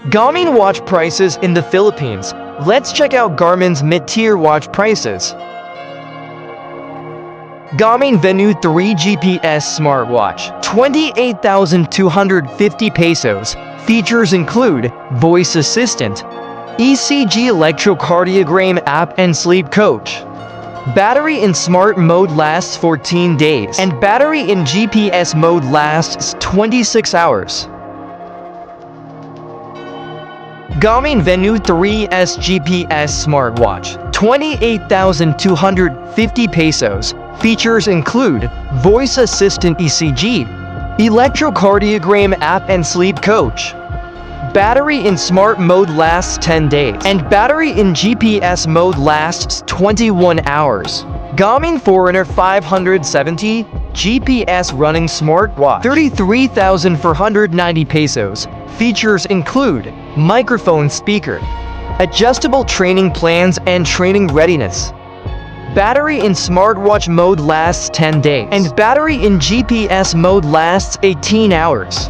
Garmin watch prices in the Philippines. Let's check out Garmin's mid-tier watch prices. Garmin Venue 3 GPS smartwatch, 28,250 pesos. Features include voice assistant, ECG electrocardiogram app and sleep coach. Battery in smart mode lasts 14 days, and battery in GPS mode lasts 26 hours. Garmin Venue 3S GPS smartwatch, 28,250 pesos. Features include voice assistant ECG, electrocardiogram app and sleep coach. Battery in smart mode lasts 10 days, and battery in GPS mode lasts 21 hours. Garmin Forerunner 570 GPS running smartwatch, 33,490 pesos. Features include microphone speaker, adjustable training plans and training readiness. Battery in smartwatch mode lasts 10 days, and battery in GPS mode lasts 18 hours.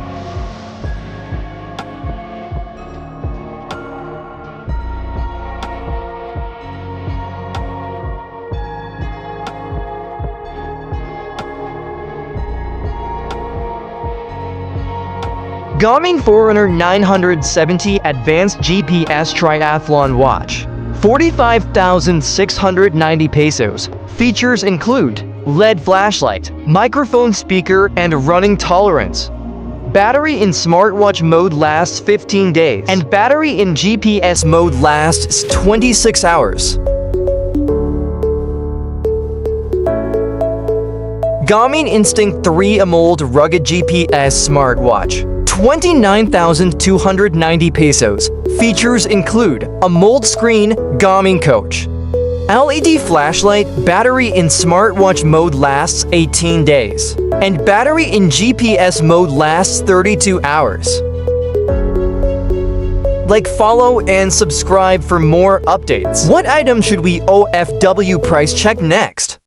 Garmin Forerunner 970 Advanced GPS Triathlon Watch, 45,690 pesos. Features include LED flashlight, microphone speaker, and running tolerance. Battery in smartwatch mode lasts 15 days, and battery in GPS mode lasts 26 hours. Garmin Instinct 3 AMOLED Rugged GPS Smartwatch, 29,290 pesos. Features include AMOLED screen, Garmin coach, LED flashlight. Battery in smartwatch mode lasts 18 days, and battery in GPS mode lasts 32 hours. Like, follow, and subscribe for more updates. What item should we OFW price check next?